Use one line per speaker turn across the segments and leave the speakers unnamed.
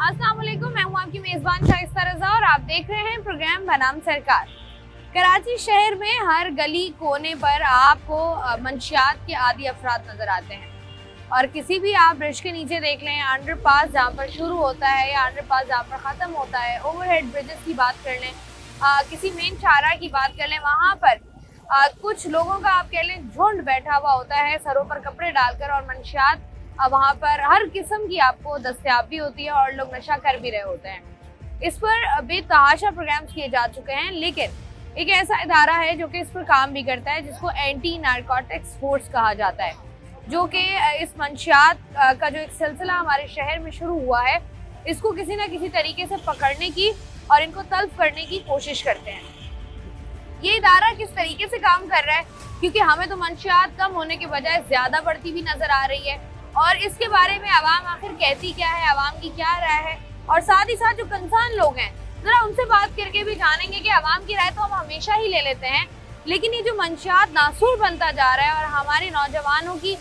अस्सलाम वालेकुम, मैं हूं आपकी मेज़बान शाइस्ता रज़ा और आप देख रहे हैं प्रोग्राम बनाम सरकार। कराची शहर में हर गली कोने पर आपको मंशियात के आदी अफराद नज़र आते हैं और किसी भी आप ब्रिज के नीचे देख लें, अंडरपास जहाँ पर शुरू होता है या अंडरपास जहाँ पर ख़त्म होता है, ओवरहेड ब्रिजेस की बात कर लें, किसी मेन शाहराह की बात कर लें, वहाँ पर कुछ लोगों का आप कह लें झुंड बैठा हुआ होता है सरों पर कपड़े डालकर और मंशियात वहाँ पर हर किस्म की आपको दस्तयाब भी होती है और लोग नशा कर भी रहे होते हैं। इस पर बेतहाशा प्रोग्राम्स किए जा चुके हैं, लेकिन एक ऐसा इदारा है जो कि इस पर काम भी करता है जिसको एंटी नारकोटिक्स फोर्स कहा जाता है, जो कि इस मंशियात का जो एक सिलसिला हमारे शहर में शुरू हुआ है इसको किसी न किसी तरीके से पकड़ने की और इनको तल्फ करने की कोशिश करते हैं। ये इदारा किस तरीके से काम कर रहा है, क्योंकि हमें तो मंशियात कम होने के बजाय ज़्यादा बढ़ती भी नज़र आ रही है और इसके बारे में आवाम आखिर कहती क्या है, आवाम की क्या राय है, और साथ ही साथ जो कंसर्न लोग हैं जरा उनसे बात करके भी जानेंगे कि आवाम की राय तो हम हमेशा ही ले लेते हैं, लेकिन ये जो मंशियात नासूर बनता जा रहा है और हमारे नौजवानों की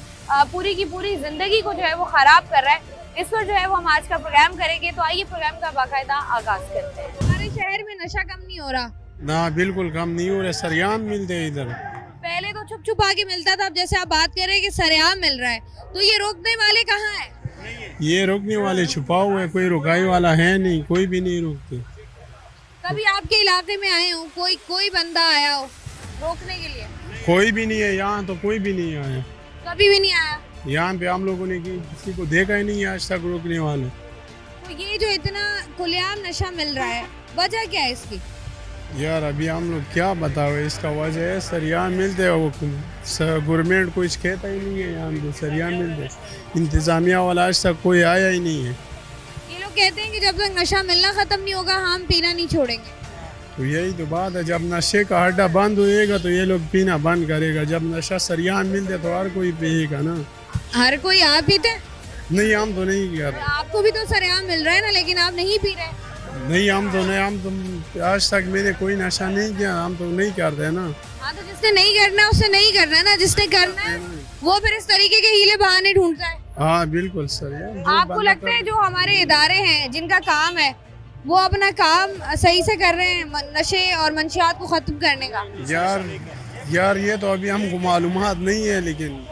पूरी की पूरी जिंदगी को जो है वो खराब कर रहा है, इस पर जो है वो हम आज का प्रोग्राम करेंगे। तो आइए प्रोग्राम का बाकायदा आगाज करते हैं। हमारे शहर में नशा कम नहीं हो रहा?
ना, बिल्कुल कम नहीं हो रहा, सरेआम मिलते हैं इधर।
पहले तो छुप छुपा के मिलता था, अब जैसे आप बात कर रहे हैं कि सरेआम मिल रहा है, तो ये रोकने वाले कहाँ हैं?
ये रोकने वाले छुपा हुए हैं, कोई रुकाई वाला है नहीं, कोई भी नहीं रोकते।
कभी आपके इलाके में आए हो, कोई बंदा आया हो रोकने के लिए?
कोई भी नहीं है यहाँ, तो कोई भी नहीं आया,
कभी भी नहीं आया।
यहाँ पे हम लोगों ने किसी को देखा ही नहीं है आज तक रोकने वाले।
तो ये जो इतना खुलेआम नशा मिल रहा है, वजह क्या है इसकी?
यार अभी हम लोग क्या बताओ, इसका वजह है सरेआम मिलते हैं, वो गवर्नमेंट कुछ कहता ही नहीं है, यहाँ पे सरेआम मिलते, इंतजामिया वाला आज तक कोई आया ही नहीं है।
ये लोग कहते हैं कि जब तक नशा मिलना खत्म नहीं होगा हम पीना नहीं छोड़ेंगे।
तो यही तो बात है, जब नशे का अड्डा बंद होएगा तो ये लोग पीना बंद करेगा। जब नशा सरेआम मिलते तो हर कोई पिएगा ना।
हर कोई आप पीते?
नहीं, हम तो नहीं कर।
आपको भी तो सरेआम मिल रहा है ना, लेकिन आप नहीं पी रहे।
नहीं, हम तो आज तक मैंने कोई नशा नहीं किया, हम तो नहीं करते ना।
हाँ, तो जिसने नहीं करना उससे नहीं करना है ना, जिसने करना है वो फिर इस तरीके के हीले बहाने ढूंढता है।
हाँ बिल्कुल सर।
आपको लगता है जो हमारे इदारे हैं जिनका काम है वो अपना काम सही से कर रहे हैं नशे और मंशियात को खत्म करने का?
यार ये तो अभी हमको मालूमात नहीं है, लेकिन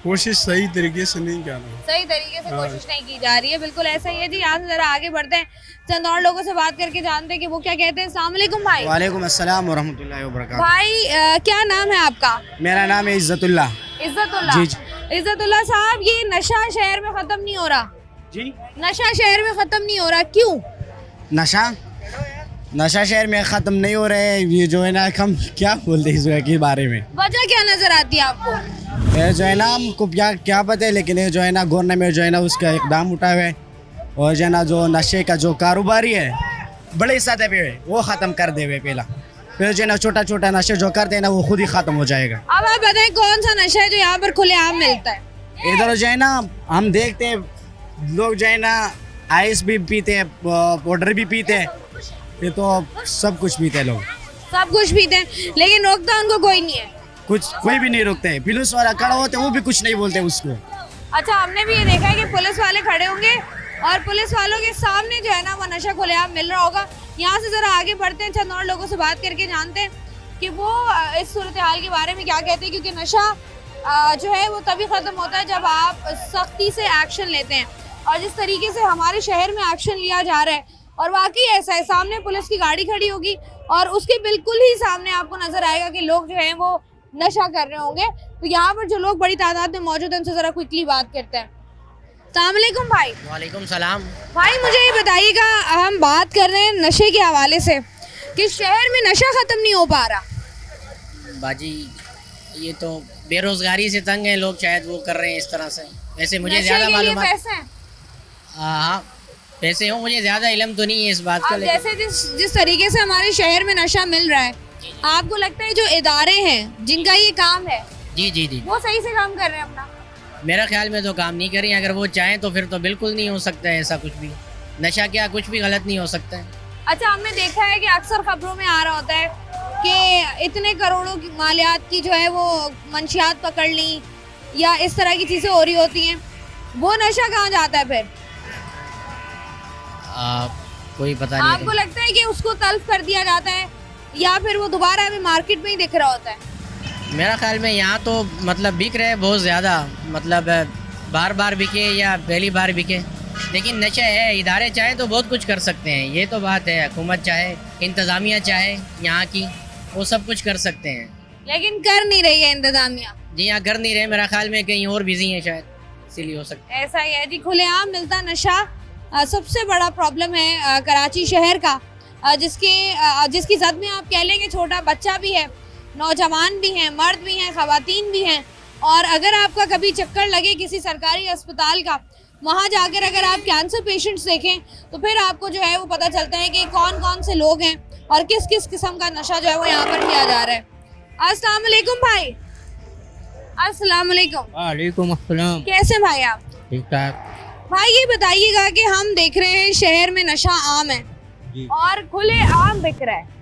कोशिश सही तरीके से नहीं कर रहे।
सही तरीके से कोशिश नहीं की जा रही है, बिल्कुल ऐसा ही है जी। यहाँ से जरा आगे बढ़ते हैं, चंद और लोगों से बात करके जानते हैं कि वो क्या कहते हैं। अस्सलाम वालेकुम भाई।
वालेकुम अस्सलाम वरहमतुल्लाहि वबरकातुहू।
भाई क्या नाम है आपका?
मेरा नाम है इज्जतुल्लाह।
इज्जतुल्लाह
जी।
इज्जतुल्लाह साहब, ये नशा शहर में खत्म नहीं हो रहा?
जी,
नशा शहर में खत्म नहीं हो रहा, क्यों?
नशा शहर में ख़त्म नहीं हो रहे हैं। ये जो है ना, हम क्या बोलते हैं इस के बारे में,
वजह क्या नजर आती है आपको?
ये जो है ना हमको क्या पता है, लेकिन ये जो है ना गवर्नमेंट जो है ना उसका इकदाम उठा हुआ है और जो है ना जो नशे का जो कारोबारी है बड़े सतह पे वो ख़त्म कर दे हुए पहला, फिर जो है ना छोटा छोटा नशे जो करते हैं ना वो खुद ही ख़त्म हो जाएगा।
अब आप बताएं कौन सा नशा है जो यहाँ पर खुलेआम मिलता है?
इधर जो है ना हम देखते हैं लोग जो है ना आइस भी पीते हैं, पाउडर भी पीते हैं, ये तो सब कुछ पीते हैं लोग,
सब कुछ पीते हैं, लेकिन रोकता उनको कोई नहीं है।
कोई भी नहीं रोकते हैं। पुलिस वाला खड़ा होते हैं वो भी कुछ नहीं बोलते उसको।
अच्छा, हमने भी ये देखा है कि पुलिस वाले खड़े होंगे और पुलिस वालों के सामने जो है ना वो नशा खुलेआम मिल रहा होगा। यहाँ से जरा आगे बढ़ते हैं, चंद और लोगों से बात करके जानते हैं कि वो इस सूरत हाल के बारे में क्या कहते हैं, क्योंकि नशा जो है वो तभी ख़त्म होता है जब आप सख्ती से एक्शन लेते हैं, और जिस तरीके से हमारे शहर में एक्शन लिया जा रहा है और वाकई ऐसा है, सामने पुलिस की गाड़ी खड़ी होगी और उसके बिल्कुल ही सामने आपको नजर आएगा कि लोग जो हैं वो नशा कर रहे होंगे। तो यहाँ पर जो लोग बड़ी तादाद में मौजूद हैं उनसे जरा क्विकली बात करते हैं। अस्सलाम वालेकुम भाई।
वालेकुम सलाम।
भाई मुझे ये बताइएगा, हम बात कर रहे हैं नशे के हवाले से कि शहर में नशा ख़त्म नहीं हो पा रहा।
बाजी ये तो बेरोजगारी से तंग है लोग, शायद वो कर रहे हैं इस तरह से। वैसे मुझे ज़्यादा मालूम है। हाँ वैसे हो, मुझे ज़्यादा इल्म तो नहीं है इस बात का।
जैसे जिस तरीके से हमारे शहर में नशा मिल रहा है, आपको लगता है जो इदारे हैं जिनका ये काम है
जी
वो सही से काम कर रहे हैं अपना?
मेरा ख्याल में तो काम नहीं कर रही। अगर वो चाहें तो फिर तो बिल्कुल नहीं हो सकता है ऐसा कुछ भी। नशा क्या कुछ भी गलत नहीं हो सकता है।
अच्छा, हमने देखा है कि अक्सर खबरों में आ रहा होता है कि इतने करोड़ों की मालियात की जो है वो मंशियात पकड़ ली या इस तरह की चीज़ें हो रही होती हैं, वो नशा कहाँ जाता है फिर?
कोई पता नहीं।
आपको लगता है कि उसको तल्फ कर दिया जाता है या फिर वो दोबारा अभी मार्केट में ही दिख रहा होता है?
मेरा ख्याल में यहाँ तो मतलब बिक रहे हैं बहुत ज़्यादा, मतलब बार बार बिके या पहली बार बिके, लेकिन नशा है। इदारे चाहे तो बहुत कुछ कर सकते हैं, ये तो बात है। हुकूमत चाहे, इंतज़ामिया चाहे यहाँ की, वो सब कुछ कर सकते हैं,
लेकिन कर नहीं रही है इंतजामिया।
जी यहाँ कर नहीं रहे। मेरा ख्याल में कहीं और बिजी है शायद, इसीलिए हो सकता है।
ऐसा ही है जी, खुलेआम मिलता नशा सबसे बड़ा प्रॉब्लम है कराची शहर का, जिसकी जद में आप कह लेंगे छोटा बच्चा भी है, नौजवान भी हैं, मर्द भी हैं, ख़वातीन भी हैं। और अगर आपका कभी चक्कर लगे किसी सरकारी अस्पताल का, वहाँ जाकर अगर आप कैंसर पेशेंट्स देखें तो फिर आपको जो है वो पता चलता है कि कौन कौन से लोग हैं और किस किस किस्म का नशा जो है वो यहाँ पर किया जा रहा है। अस्सलाम वालेकुम भाई। अस्सलाम वालेकुम।
वालेकुम अस्सलाम।
कैसे भाई आप?
ठीक ठाक।
भाई ये बताइएगा कि हम देख रहे हैं शहर में नशा आम है
जी।
और खुले आम बिक रहा है।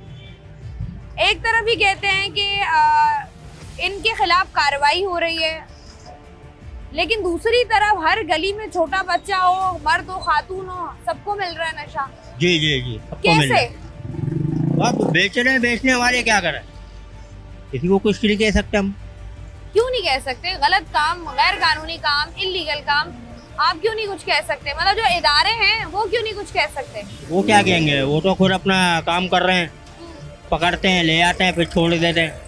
एक तरफ ही कहते हैं कि इनके खिलाफ कार्रवाई हो रही है, लेकिन दूसरी तरफ हर गली में छोटा बच्चा हो, मर्द हो, खातून हो, सबको मिल रहा है नशा।
जी जी जी, सबको मिल रहा
कैसे?
है। अब बेच रहे हैं, बेचने वाले क्या कर रहे हैं? किसी को कुछ नहीं कह सकते हम।
क्यों नहीं कह सकते? गलत काम, गैर कानूनी काम, इल्लीगल काम, आप क्यों नहीं कुछ कह सकते? मतलब जो इदारे हैं वो क्यों नहीं कुछ कह सकते?
वो क्या कहेंगे, वो तो खुद अपना काम कर रहे हैं, पकड़ते हैं, ले आते हैं, फिर छोड़ देते हैं।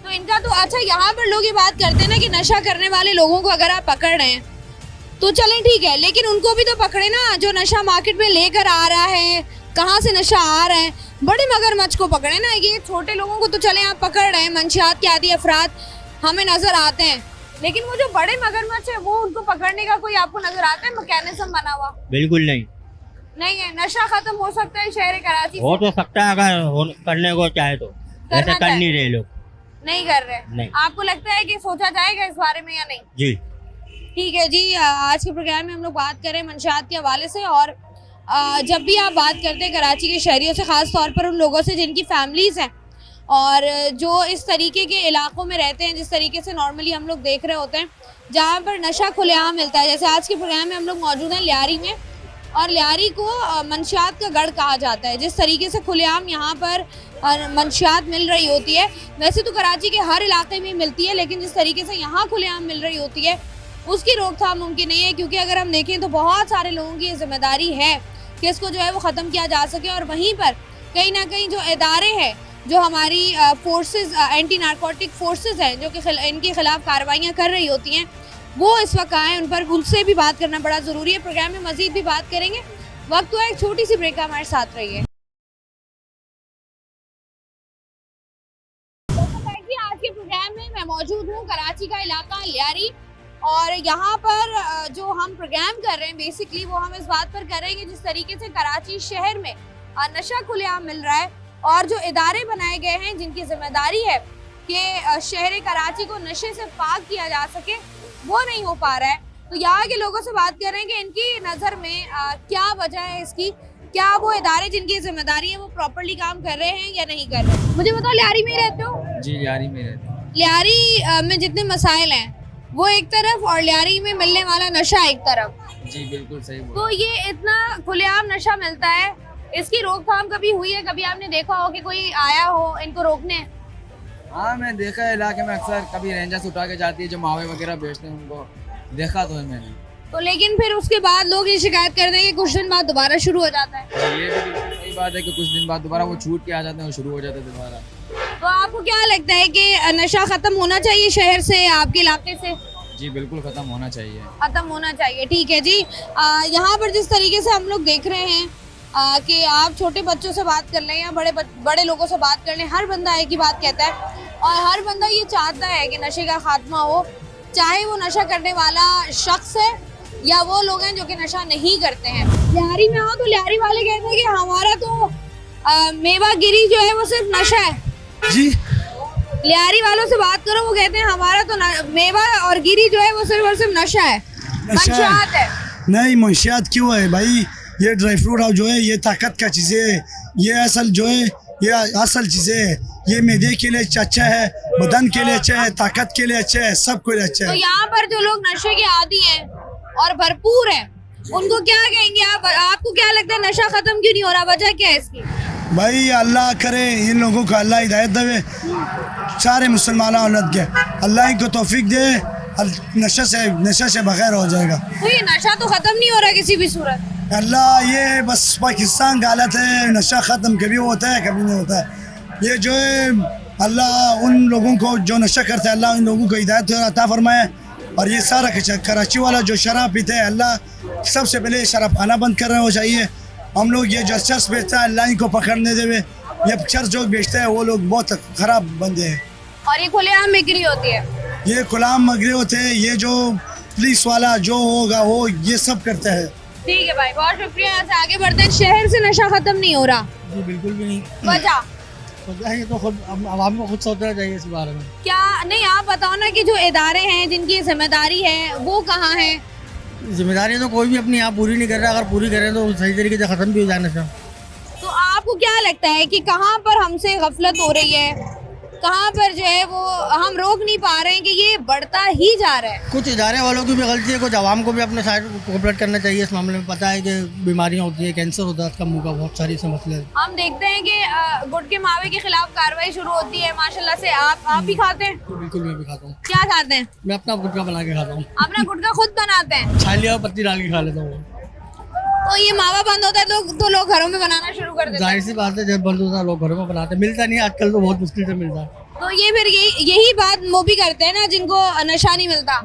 तो इनका तो अच्छा, यहाँ पर लोग ये बात करते हैं ना कि नशा करने वाले लोगों को अगर आप पकड़ रहे हैं तो चलें ठीक है, लेकिन उनको भी तो पकड़े ना जो नशा मार्केट में लेकर आ रहा है, कहाँ से नशा आ रहा है। बड़े मगरमच्छ को पकड़े ना, ये छोटे लोगों को तो चले आप पकड़ रहे हैं, मंशियात के आदि अफराद हमें नजर आते हैं, लेकिन वो जो बड़े मगरमच्छ है वो उनको पकड़ने का कोई आपको नजर आता है मैकेनिज्म बना हुआ?
बिल्कुल नहीं।
नहीं है। नशा खत्म हो सकता है शहर कराची
हो
से?
तो सकता है अगर करने को चाहे तो, ऐसे कर
चाहे।
नहीं रहे लोग।
नहीं कर रहे?
नहीं।
आपको लगता है कि सोचा जाएगा इस बारे में या नहीं?
जी
ठीक है जी, आज के प्रोग्राम में हम लोग बात करें मंशियात के हवाले से। और जब भी आप बात करते हैं कराची के शहरियों से, ख़ास तौर पर उन लोगों से जिनकी फैमिलीज़ हैं और जो इस तरीके के इलाकों में रहते हैं, जिस तरीके से नॉर्मली हम लोग देख रहे होते हैं जहाँ पर नशा खुलेआम मिलता है। जैसे आज के प्रोग्राम में हम लोग मौजूद हैं लियारी में, और लियारी को मंशियात का गढ़ कहा जाता है। जिस तरीके से खुलेआम यहाँ पर मंशियात मिल रही होती है, वैसे तो कराची के हर इलाके में मिलती है, लेकिन जिस तरीके से यहाँ खुलेआम मिल रही होती है उसकी रोकथाम मुमकिन नहीं है, क्योंकि अगर हम देखें तो बहुत सारे लोगों की जिम्मेदारी है कि इसको जो है वो ख़त्म किया जा सके। और वहीं पर कहीं ना कहीं जो इदारे हैं, जो हमारी फोर्सेस, एंटी नारकोटिक फोर्सेस हैं, जो कि इनके खिलाफ कार्रवाइयाँ कर रही होती हैं, वो इस वक्त आए, उन पर उनसे भी बात करना बड़ा ज़रूरी है। प्रोग्राम में मज़ीद भी बात करेंगे, वक्त हुआ एक छोटी सी ब्रेक का, हमारे साथ रहिए। आज के प्रोग्राम में मैं मौजूद हूँ कराची का इलाका लियारी, और यहाँ पर जो हम प्रोग्राम कर रहे हैं बेसिकली वो हम इस बात पर कर रहे हैं कि जिस तरीके से कराची शहर में नशा खुलेआम मिल रहा है और जो इदारे बनाए गए हैं जिनकी जिम्मेदारी है कि शहर कराची को नशे से पाक किया जा सके, वो नहीं हो पा रहा है। तो यहाँ के लोगों से बात कर रहे हैं कि इनकी नज़र में क्या वजह है इसकी, क्या वो इदारे जिनकी जिम्मेदारी है वो प्रॉपर्ली काम कर रहे हैं या नहीं कर रहे। मुझे बताओ, लियारी में रहते हो?
जी लियारी में रहते हैं।
लियारी में जितने मसाइल हैं वो एक तरफ और लियारी में मिलने वाला नशा एक तरफ।
जी बिल्कुल सही बोला।
तो ये इतना खुलेआम नशा मिलता है, इसकी रोकथाम कभी हुई है? कभी आपने देखा हो कि कोई आया हो इनको रोकने?
हाँ मैं देखा है इलाके में, अक्सर कभी रेंजर्स उठा के जाती है जो मावे वगैरह बेचते हैं, उनको देखा तो है मैंने।
तो लेकिन फिर उसके बाद लोग ये शिकायत करते हैं कि कुछ दिन बाद दोबारा शुरू हो जाता है।
ये भी बिल्कुल सही बात है कि कुछ दिन बाद दोबारा वो छूट के आ जाते हैं और शुरू हो जाते हैं दोबारा।
तो आपको क्या लगता है कि नशा खत्म होना चाहिए शहर से, आपके इलाके से?
जी बिल्कुल ख़त्म होना चाहिए।
खत्म होना चाहिए, ठीक है जी। यहाँ पर जिस तरीके से हम लोग देख रहे हैं कि आप छोटे बच्चों से बात कर लें या बड़े लोगों से बात कर लें, हर बंदा एक ही बात कहता है और हर बंदा ये चाहता है कि नशे का खात्मा हो, चाहे वो नशा करने वाला शख्स है या वो लोग हैं जो कि नशा नहीं करते हैं। लियारी में आओ तो लियारी वाले कहते हैं कि हमारा तो मेवा गिरी जो है वो सिर्फ नशा है।
जी
लियारी वालों से बात करो, वो कहते हैं हमारा तो मेवा और गिरी जो है वो सिर्फ और सिर्फ नशा है, मंशियात है।
नहीं, मंशियात क्यों है भाई? ये ड्राई फ्रूट जो है ये ताकत का चीज़ें है, ये असल जो है ये असल चीज़ें है, ये मैदे के लिए अच्छा है, बदन के लिए अच्छा है, ताकत के लिए अच्छा है, सब कुछ अच्छा
तो
है।
यहाँ पर जो लोग नशे के आदी हैं और भरपूर हैं, उनको क्या कहेंगे आप? आपको क्या लगता है नशा खत्म क्यों नहीं हो रहा? वजह क्या है इसकी?
भाई अल्लाह करे इन लोगों को अल्लाह हिदायत दे, सारे मुसलमान औलत के अल्लाह इनको तौफीक दे, नशा से बगैर हो जाएगा।
तो ये नशा तो खत्म नहीं हो रहा किसी भी सूरत।
अल्लाह ये बस पाकिस्तान का हालत है, नशा ख़त्म कभी होता है कभी नहीं होता है। ये जो है अल्लाह उन लोगों को जो नशा करते हैं, अल्लाह उन लोगों को हिदायत अता फरमाए। और ये सारा कराची वाला जो शराब पीते हैं, अल्लाह सबसे पहले शराब खाना बंद करना हो चाहिए। हम लोग ये जो चर्च बेचता है अल्लाह इनको पकड़ने देवे, ये चर्च जो बेचते हैं वो लोग बहुत ख़राब बंदे हैं।
और ये खुलेआम बिक्री होती है।
ये गुलाम मगरे होते हैं, ये जो पुलिस वाला जो होगा वो ये सब करते हैं।
ठीक है भाई, बहुत शुक्रिया। यहाँ से आगे बढ़ते हैं। शहर से नशा खत्म नहीं हो रहा,
जी बिल्कुल भी नहीं।
वजह
ये तो खुद आवाम को खुद सोचना चाहिए इस बारे में।
क्या नहीं, आप बताओ ना कि जो इदारे हैं जिनकी जिम्मेदारी है वो कहाँ है?
जिम्मेदारी तो कोई भी अपनी यहाँ पूरी नहीं कर रहा, अगर पूरी करें तो सही तरीके से ख़त्म भी हो जाना चाहिए।
तो आपको क्या लगता है कि कहाँ पर हमसे गफलत हो रही है, कहाँ पर जो है वो हम रोक नहीं पा रहे हैं कि ये बढ़ता ही जा रहा है?
कुछ इदारे वालों की भी गलती है, कुछ आवाम को भी अपने साइड कोऑपरेट करना चाहिए इस मामले में। पता है कि बीमारियाँ होती है, कैंसर होता है, इसका मुँह का बहुत सारी से मसले हैं।
हम देखते हैं कि गुटखे मावे के खिलाफ कार्रवाई शुरू होती है माशाल्लाह से। आप भी खाते हैं?
तो बिल्कुल मैं भी खाता हूँ।
क्या खाते हैं?
मैं अपना गुटखा बना के खाता हूँ।
अपना गुटखा खुद बनाते हैं?
छालिया और पत्ती डाल के खा लेता हूँ।
तो ये मावा बंद होता है तो लोग घरों में बनाना शुरू कर देते हैं।
जाहिर सी बात है, जब बंद होता है लोग घरों में बनाते हैं। मिलता नहीं आजकल, तो बहुत मुश्किल से मिलता है।
तो ये फिर यही बात वो भी करते हैं ना जिनको नशा नहीं मिलता,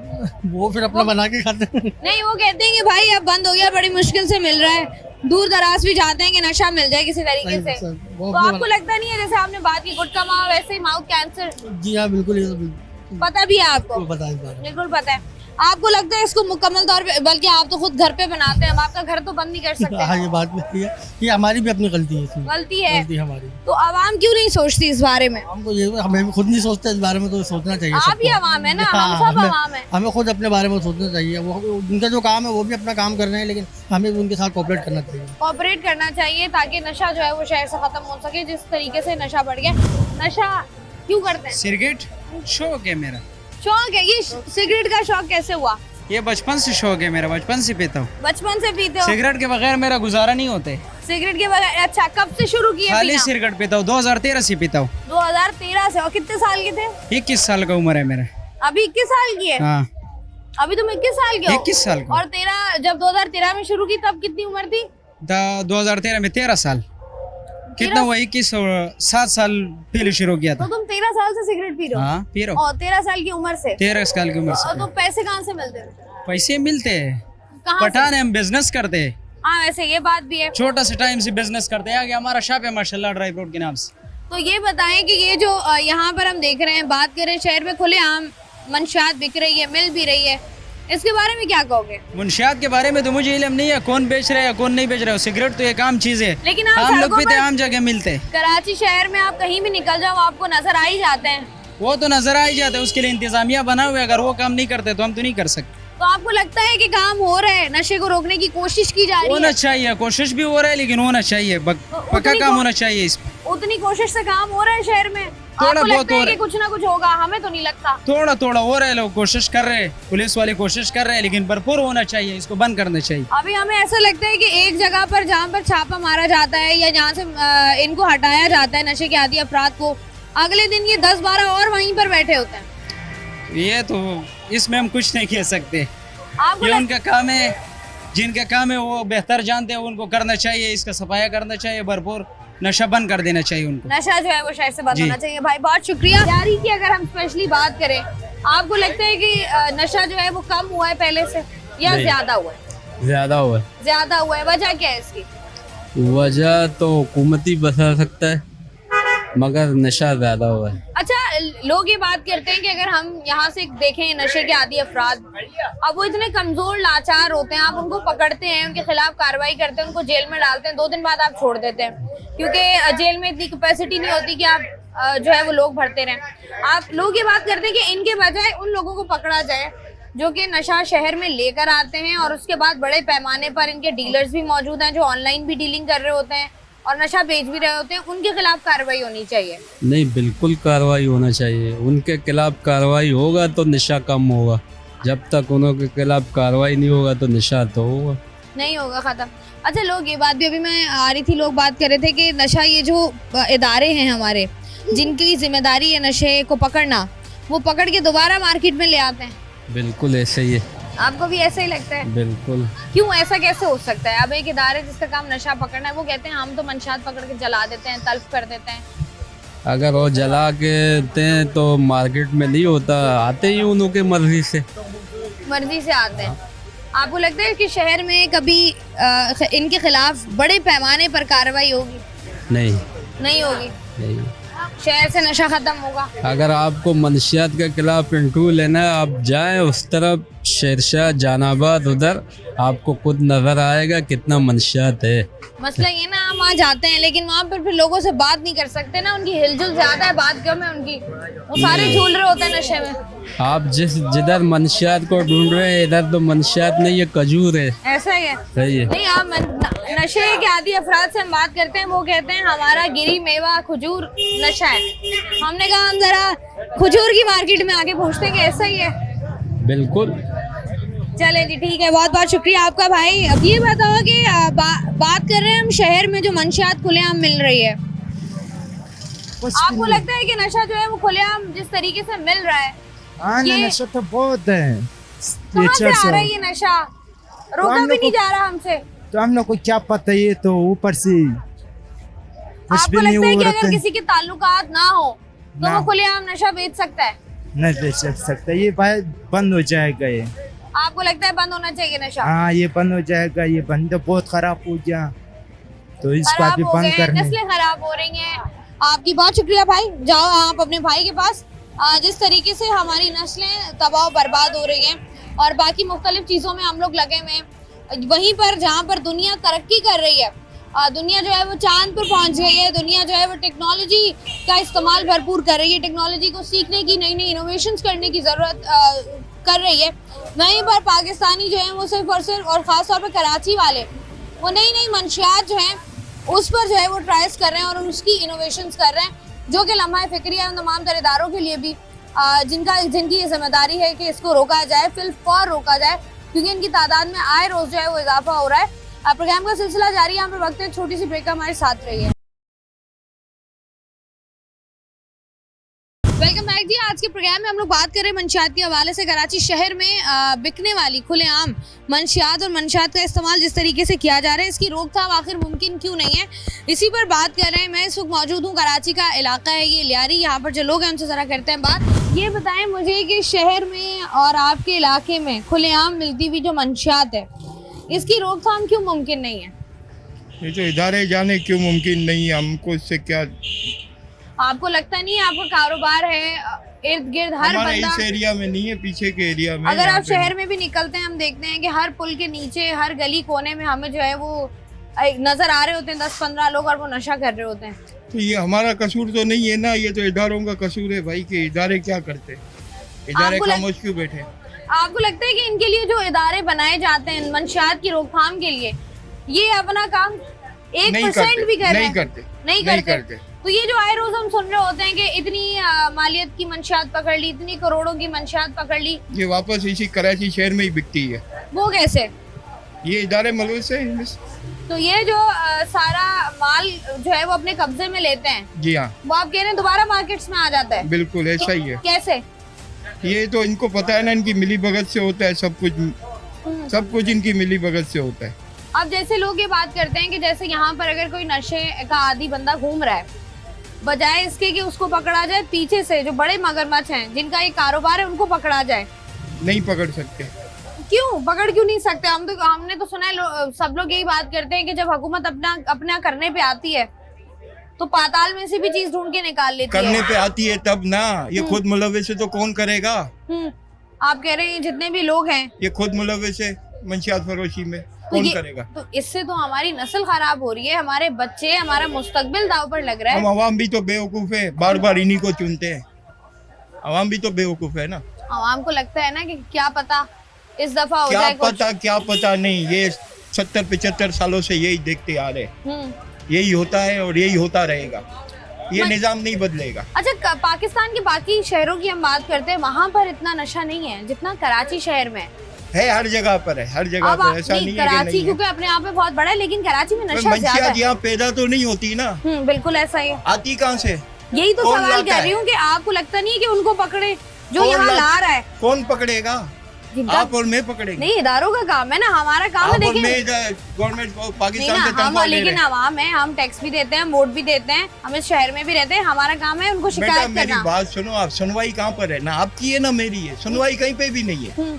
वो फिर अपना बना के खाते हैं।
नहीं वो कहते हैं कि भाई अब बंद हो गया, बड़ी मुश्किल से मिल रहा है, दूर दराज भी जाते हैं कि नशा मिल जाए किसी तरीके से। तो आपको लगता नहीं है, जैसे आपने बात की गुटखा मावा, वैसे ही माउथ कैंसर?
जी हाँ बिल्कुल, ये तो
पता भी है आपको?
पता है इस बारे में।
बिल्कुल पता है। आपको लगता है इसको मुकम्मल तौर पे, बल्कि आप तो खुद घर पे बनाते हैं, हम आपका घर तो बंद नहीं कर सकते?
हाँ ये बात भी है, ये हमारी भी अपनी गलती है इसमें।
गलती है?
गलती हमारी।
तो आवाम क्यों नहीं सोचती इस बारे में?
हमको ये, हमें भी खुद नहीं सोचते इस बारे में, तो सोचना चाहिए।
आप ही आवाम है ना, हम सब आवाम है।
हमें खुद अपने बारे में सोचना चाहिए। वो उनका जो काम है वो भी अपना काम कर रहे हैं, लेकिन हमें भी उनके साथ कोऑपरेट करना चाहिए।
कोऑपरेट करना चाहिए ताकि नशा जो है वो शहर से खत्म हो सके। जिस तरीके से नशा बढ़ गया, नशा क्यों करते हैं?
सिगरेट शौक है मेरा।
शौक है? ये सिगरेट का शौक कैसे हुआ?
ये बचपन से शौक है मेरा, बचपन से पीता हूँ।
बचपन से पीते हो?
सिगरेट के बगैर मेरा गुजारा नहीं होते।
सिगरेट के बगैर? अच्छा, कब से शुरू किए
खाली
पीना?
सिगरेट पीता हूँ, 2013 से पीता हूँ।
2013 से? और कितने साल के थे?
21 साल का उम्र है मेरा।
अभी 21 साल की है?
हाँ
अभी तुम 21 साल के हो?
21 साल का।
और जब 2013 में शुरू की तब कितनी उम्र थी?
2013 में 13 साल। कितना हुआ? 21 और 7 साल पहले शुरू किया
तो
था।
तुम 13 साल से सिगरेट पी रहे हो?
हाँ पी रहा हूँ।
और 13 साल की उम्र से?
13 साल की उम्र से।
तो पैसे कहाँ से मिलते हैं?
पैसे मिलते हैं,
कहाँ से?
पठान है, हम बिजनेस करते हैं।
हाँ वैसे ये बात भी है।
छोटा सा टाइम से बिजनेस करते हैं। आगे हमारा शॉप है माशाल्लाह ड्राई फ्रूट के नाम से।
तो ये बताएं कि ये जो यहाँ पर हम देख रहे हैं, बात करें शहर में खुलेआम मंशियात बिक रही है, मिल भी रही है, इसके बारे में क्या कहोगे?
मुंशियात के बारे में तो मुझे इल्म नहीं है, कौन बेच रहा है कौन नहीं बेच रहा है। सिगरेट तो एक आम चीज है,
लेकिन आप
हम लोग
सड़कों
पीते
पर-
आम जगह मिलते हैं।
कराची शहर में आप कहीं भी निकल जाओ आपको नजर आ ही जाते हैं।
वो तो नजर आ ही जाता है, उसके लिए इंतजामिया बना हुआ है। अगर वो काम नहीं करते तो हम तो नहीं कर सकते।
तो आपको लगता है कि काम हो रहा है, नशे को रोकने की कोशिश की जा रही
होना
है?
चाहिए, कोशिश भी हो रहा है, लेकिन होना चाहिए, पक्का
उतनी
काम
को-
होना चाहिए इस पे।
उतनी कोशिश से काम हो रहा है शहर में?
थोड़ा
आपको
बहुत
लगता है
हो रहा
कि
है।
कुछ ना कुछ होगा? हमें तो नहीं लगता।
थोड़ा थोड़ा हो रहा है, लोग कोशिश कर रहे हैं, पुलिस वाले कोशिश कर रहे हैं, लेकिन भरपूर होना चाहिए, इसको बंद करना चाहिए।
अभी हमें ऐसा लगता है कि एक जगह पर जहाँ पर छापा मारा जाता है या जहाँ से इनको हटाया जाता है नशे के आदी अफराद को, अगले दिन ये 10-12 और वहीं पर बैठे होते हैं।
ये तो इसमें हम कुछ नहीं कह सकते।
आपको
ये उनका काम है, जिनका काम है वो बेहतर जानते हैं, उनको करना चाहिए, इसका सफाया करना चाहिए, भरपूर नशा बंद कर देना चाहिए उनको।
नशा जो है वो शहर से बंद
जी।
होना चाहिए। भाई बहुत शुक्रिया। तैयारी की अगर हम स्पेशली बात करें, आपको लगता है कि नशा जो है वो कम हुआ है पहले से या ज्यादा हुआ है?
ज़्यादा हुआ है।
ज्यादा हुआ है। वजह क्या है इसकी?
वजह तो हुकूमत ही बता सकता है, मगर नशा ज़्यादा हुआ है।
अच्छा, लोग ये बात करते हैं कि अगर हम यहाँ से देखें नशे के आदी अफराद, अब वो इतने कमजोर लाचार होते हैं, आप उनको पकड़ते हैं, उनके खिलाफ कार्रवाई करते हैं, उनको जेल में डालते हैं, 2 दिन बाद आप छोड़ देते हैं, क्योंकि जेल में इतनी कैपेसिटी नहीं होती कि आप जो है वो लोग भरते रहें। आप लोग ये बात करते हैं कि इनके बजाय उन लोगों को पकड़ा जाए जो कि नशा शहर में लेकर आते हैं, और उसके बाद बड़े पैमाने पर इनके डीलर्स भी मौजूद हैं जो ऑनलाइन भी डीलिंग कर रहे होते हैं और नशा बेच भी रहे होते हैं, उनके खिलाफ कार्रवाई होनी चाहिए।
नहीं, बिल्कुल कार्रवाई होना चाहिए। उनके खिलाफ कार्रवाई होगा तो नशा कम होगा। जब तक उनके खिलाफ कार्रवाई नहीं होगा तो नशा तो होगा।
नहीं होगा खत्म। अच्छा, लोग ये बात भी, अभी मैं आ रही थी, लोग बात कर रहे थे कि नशा, ये जो इदारे हैं हमारे जिनकी जिम्मेदारी है नशे को पकड़ना, वो पकड़ के दोबारा मार्केट में ले आते हैं।
बिल्कुल ऐसे ही है,
आपको भी ऐसा ही लगता है?
बिल्कुल।
क्यों, ऐसा कैसे हो सकता है? अब एक इदारे जिसका काम नशा पकड़ना है, वो कहते हैं हम तो मंशात पकड़ के जला देते हैं, तल्फ कर देते हैं।
अगर वो जला के देते हैं तो मार्केट में नहीं होता, आते ही उनके मर्जी से
आते हैं। आपको लगता है कि शहर में कभी इनके खिलाफ बड़े पैमाने पर कार्रवाई होगी?
नहीं,
नहीं होगी।
नहीं।
शहर से नशा खत्म होगा?
अगर आपको मंशियात के खिलाफ इंटरव्यू लेना है, आप जाएं उस तरफ, शेरशाह, जहानाबाद, उधर आपको खुद नजर आएगा कितना मंशियात है।
मसला ये ना, हम वहाँ जाते हैं लेकिन वहाँ पर फिर लोगों से बात नहीं कर सकते ना, उनकी हिलजुल ज्यादा है, बात कम है उनकी, वो सारे झूल रहे होते हैं नशे में।
आप जिधर मंशियात को ढूंढ रहे हैं, इधर तो मंशियात नहीं, ये खजूर है।
ऐसा ही है?
सही है।
नहीं, आप नशे के आदी अफराद से हम बात करते हैं, वो कहते हैं हमारा गिरी, मेवा, खजूर नशा है। हमने कहा हम जरा खजूर की मार्केट में आके पूछते हैं कि ऐसा ही है?
बिल्कुल।
चले जी, ठीक है, बहुत बहुत शुक्रिया आपका भाई। अब ये बताओ कि बात कर रहे हैं हम शहर में जो मंशियात खुलेआम मिल रही है, आपको लगता है कि नशा जो है वो खुलेआम जिस तरीके से मिल रहा है, ये
नशा तो बहुत है,
कहाँ से आ रहा है ये नशा? रोका भी नहीं जा रहा हमसे,
तो हम लोग को क्या पता, ये तो ऊपर से।
आपको लगता है कि अगर किसी के ताल्लुकात ना हो तो वो खुलेआम नशा बेच सकता है?
नहीं बेच सकता, ये बंद हो जाएगा। ये
आपको लगता है बंद होना चाहिए नशा?
हाँ, ये बंद हो जाएगा, ये बंद बहुत खराब हो गया, तो इसका भी बंद करना।
नस्लें खराब हो रही हैं। आपकी बहुत शुक्रिया भाई, जाओ आप अपने भाई के पास। जिस तरीके से हमारी नस्लें तबाह बर्बाद हो रही हैं और बाकी मुख्तलिफ चीज़ों में हम लोग लगे हुए हैं, वहीं पर जहाँ पर दुनिया तरक्की कर रही है, दुनिया जो है वो चांद पर पहुँच गई है, दुनिया जो है वो टेक्नोलॉजी का इस्तेमाल भरपूर कर रही है, टेक्नोलॉजी को सीखने की, नई नई इनोवेशंस करने की ज़रूरत कर रही है। वहीं पर पाकिस्तानी जो है वो सिर्फ और ख़ास तौर पर कराची वाले वो नई नई मंशियात जो हैं उस पर जो है वो ट्राइज कर रहे हैं और उसकी इनोवेशंस कर रहे हैं, जो कि लम्हा फ़िक्रिया उन तमाम तर इदारों के लिए भी जिनकी ये जिम्मेदारी है कि इसको रोका जाए, फिलफौर रोका जाए, क्योंकि इनकी तादाद में आए रोज़ जो है वो इजाफा हो रहा है। प्रोग्राम का सिलसिला जारी है, यहाँ पर वक्त है छोटी सी ब्रेक का, हमारे साथ रही है। वेलकम बैक जी। आज के प्रोग्राम में हम लोग बात कर रहे हैं मंशियात के हवाले से। कराची शहर में बिकने वाली खुलेआम मंशियात और मंशियात का इस्तेमाल जिस तरीके से किया जा रहा है, इसकी रोकथाम आखिर मुमकिन क्यों नहीं है, इसी पर बात कर रहे हैं। मैं इस वक्त मौजूद हूँ, कराची का इलाका है ये लियारी, यहाँ पर जो लोग हैं उनसे ज़रा करते हैं बात। ये बताएं मुझे कि शहर में और आपके इलाके में खुलेआम मिलती हुई जो मंशियात है, इसकी रोकथाम क्यों मुमकिन नहीं है?
ये तो इदारे जाने क्यों मुमकिन नहीं है, हमको इससे क्या।
आपको लगता नहीं है आपका कारोबार है इर्द गिर्द हर बंदा
इस एरिया में नहीं है, पीछे के एरिया में।
अगर आप शहर में भी निकलते हैं, हम देखते हैं कि हर पुल के नीचे, हर गली कोने में हमें जो है वो नजर आ रहे होते हैं 10-15 लोग और वो नशा कर रहे होते हैं।
तो ये हमारा कसूर तो नहीं है ना, ये तो इदारों का कसूर है भाई, कि इदारे क्या करते, इदारे खामोश क्यों बैठे।
आपको लगता है कि इनके लिए जो इदारे बनाए जाते हैं मंशियात की रोकथाम के लिए, ये अपना काम 1% भी कर रहे हैं? नहीं करते। तो ये जो आए रोज हम सुन रहे होते हैं कि इतनी मालियत की मंशियात पकड़ ली, इतनी करोड़ों की मंशियात पकड़ ली,
ये वापस इसी कराची शहर में ही बिकती है।
वो कैसे?
ये इदारे मलूस है।
तो ये जो सारा माल जो है वो अपने कब्जे में लेते हैं,
जी हाँ,
वो आप कह रहे हैं दोबारा मार्केट्स में आ जाता है?
बिल्कुल ऐसा ही है।
कैसे?
ये तो इनको पता है ना, इनकी मिली भगत से होता है सब कुछ इनकी मिली भगत से होता है।
अब जैसे लोग ये बात करते हैं कि जैसे यहाँ पर अगर कोई नशे का आदी बंदा घूम रहा है, बजाय इसके कि उसको पकड़ा जाए, पीछे से जो बड़े मगरमच्छ हैं जिनका ये कारोबार है उनको पकड़ा जाए।
नहीं पकड़ सकते।
क्यों पकड़ क्यों नहीं सकते? हमने तो सुना है सब लोग यही बात करते हैं कि जब हुकूमत अपना करने पे आती है तो पाताल में से भी चीज ढूंढ के निकाल लेती है।
करने पे आती है तब ना, ये खुद मुलव्विस है तो कौन करेगा?
आप कह रहे हैं जितने भी लोग हैं
ये खुद मुलव्विस है मंशियात फरोशी में, कौन करेगा?
तो इससे तो हमारी नस्ल खराब हो रही है, हमारे बच्चे, हमारा मुस्तकबिल दाव पर लग रहा है।
हम अवाम भी तो बेवकूफ है, बार बार इन्हीं को चुनते हैं। अवाम भी तो बेवकूफ है ना।
अवाम को लगता है ना कि क्या पता इस दफा हो जाए कुछ।
क्या पता नहीं, ये 70-75 सालों से यही देखते आ रहे, यही होता है और यही होता रहेगा, ये निजाम नहीं बदलेगा।
अच्छा, पाकिस्तान के बाकी शहरों की हम बात करते हैं, वहाँ पर इतना नशा नहीं है जितना कराची शहर में।
है हर जगह पर है, हर जगह
अब
पर, ऐसा नहीं है कि
कराची
नहीं है।
क्योंकि अपने आप में बहुत बड़ा है, लेकिन कराची में नशा ज्यादा
मंशियात
है।
यहाँ पैदा तो नहीं होती ना,
बिल्कुल ऐसा ही है।
आती कहाँ से?
यही तो
कौन
सवाल
लाता
कर
है?
रही हूँ कि आपको लगता नहीं है कि उनको पकड़े जो
कौन
यहाँ
ला-
ला रहा है?
कौन पकड़ेगा?
जिनका-
आप और मैं पकड़ेंगे?
नहीं, इदारों का काम है ना, हमारा काम है।
आप और
देखिए
मैं गवर्नमेंट
नहीं
पाकिस्तान
ना,
से
हम
तनख्वाह ले रहे
लेकिन
हैं।
आवाम है, हम टैक्स भी देते हैं, वोट भी देते हैं, हम इस शहर में भी रहते हैं, हमारा काम है उनको
बेटा
शिकायत
मेरी
करना।
बात सुनो, आप सुनवाई कहाँ पर है? ना आपकी है ना मेरी है, सुनवाई कहीं पे भी नहीं है।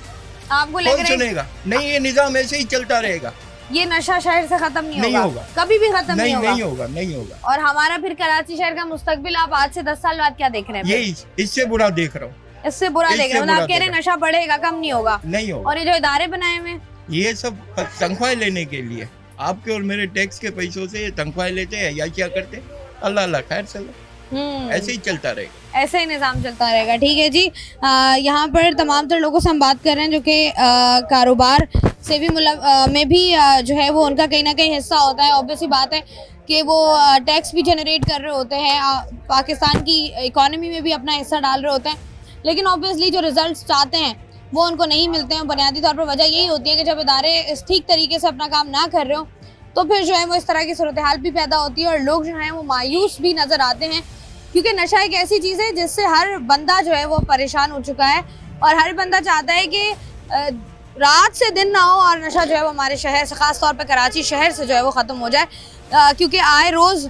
आपको लग
कौन
रहा है
सुनेगा? नहीं, ये निजाम ऐसे ही चलता रहेगा।
ये नशा शहर से खत्म नहीं
नहीं
होगा,
होगा।
कभी भी खत्म नहीं होगा।
नहीं होगा, नहीं होगा।
और हमारा फिर कराची शहर का मुस्तकबिल आप आज से 10 साल बाद क्या देख रहे हैं?
यही इससे बुरा देख रहा हूँ,
इससे बुरा
इससे
देख रहे हैं, मतलब
बुरा
आप कह रहे हैं नशा बढ़ेगा, कम नहीं होगा।
नहीं होगा।
और ये जो इदारे बनाए हुए हैं,
ये सब तनख्वाह लेने के लिए, आपके और मेरे टैक्स के पैसों से ये तनख्वाह लेते हैं या क्या करते हैं? अल्लाह अल्लाह खैर चलो, ऐसे ही चलता रहेगा,
ऐसे ही निज़ाम चलता रहेगा। ठीक है जी, यहाँ पर तमाम तरह लोगों से हम बात कर रहे हैं जो कि कारोबार से भी में भी जो है वो उनका कहीं ना कहीं हिस्सा होता है। ऑब्वियसली बात है कि वो टैक्स भी जनरेट कर रहे होते हैं, पाकिस्तान की इकॉनमी में भी अपना हिस्सा डाल रहे होते हैं, लेकिन ऑब्वियसली जो रिजल्ट्स चाहते हैं वो उनको नहीं मिलते हैं। बुनियादी तौर पर वजह यही होती है कि जब इदारे इस ठीक तरीके से अपना काम ना कर रहे हो तो फिर जो है वो इस तरह की सूरत हाल भी पैदा होती है और लोग जो हैं वो मायूस भी नज़र आते हैं, क्योंकि नशा एक ऐसी चीज़ है जिससे हर बंदा जो है वो परेशान हो चुका है और हर बंदा चाहता है कि रात से दिन ना हो और नशा जो है वो हमारे शहर से, ख़ास तौर पे कराची शहर से जो है वो ख़त्म हो जाए, क्योंकि आए रोज़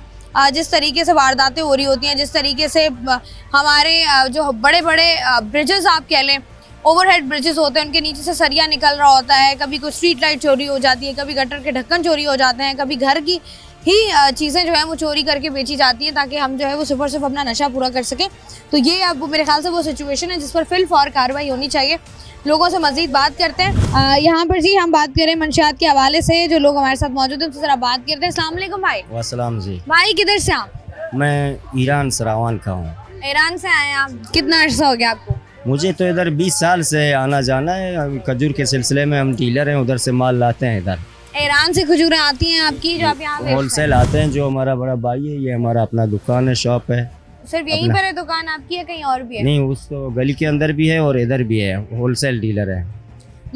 जिस तरीके से वारदातें हो रही होती हैं, जिस तरीके से हमारे जो बड़े बड़े ब्रिजेस आप कह लें, ओवरहेड ब्रिजेस होते हैं, उनके नीचे से सरिया निकल रहा होता है, कभी कोई स्ट्रीट लाइट चोरी हो जाती है, कभी गटर के ढक्कन चोरी हो जाते हैं, कभी घर की ही चीज़ें जो है वो चोरी करके बेची जाती हैं ताकि हम जो है वो सिर्फ और सिर्फ अपना नशा पूरा कर सकें। तो ये अब मेरे ख्याल से वो सिचुएशन है जिस पर फिल फौर कार्रवाई होनी चाहिए। लोगों से मजीद बात करते हैं। यहाँ पर जी हम बात करें मंशियात के हवाले से, जो लोग हमारे साथ मौजूद हैं उनसे ज़रा बात करते हैं। अस्सलाम वालेकुम भाई।
वासलाम जी।
भाई किधर से आप?
मैं ईरान सरावान का हूँ।
ईरान से आए हैं आप? कितना अर्सा हो गया आपको?
मुझे तो इधर 20 साल से आना जाना है, खजूर के सिलसिले में हम डीलर हैं, उधर से माल लाते हैं। इधर
ईरान से खजूरें आती हैं आपकी जो आप यहाँ बेचते हैं?
होलसेल आते हैं, जो हमारा बड़ा भाई है, ये हमारा अपना दुकान है, शॉप है।
सिर्फ यहीं पर है दुकान आपकी या कहीं और भी है?
नहीं, उस तो गली के अंदर भी है और इधर भी है, होलसेल डीलर है।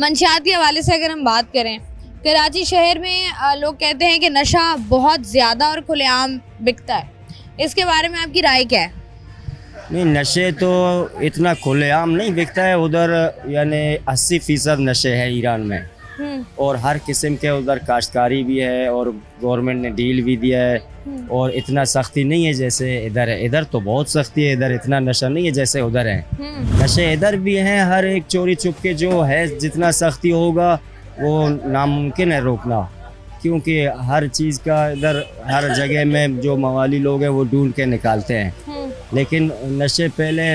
मंशियात के हवाले से अगर हम बात करें, कराची शहर में लोग कहते हैं कि नशा बहुत ज़्यादा और खुलेआम बिकता है, इसके बारे में आपकी राय क्या है?
नहीं, नशे तो इतना खुलेआम नहीं बिकता है उधर, यानी 80% नशे है ईरान में, और हर किस्म के उधर काश्तकारी भी है और गवर्नमेंट ने डील भी दिया है, और इतना सख्ती नहीं है जैसे इधर है। इधर तो बहुत सख्ती है, इधर इतना नशा नहीं है जैसे उधर है। नशे इधर भी हैं, हर एक चोरी चुपके जो है, जितना सख्ती होगा वो नामुमकिन है रोकना, क्योंकि हर चीज़ का इधर हर जगह में जो मवाली लोग हैं वो ढूंढ के निकालते हैं। लेकिन नशे पहले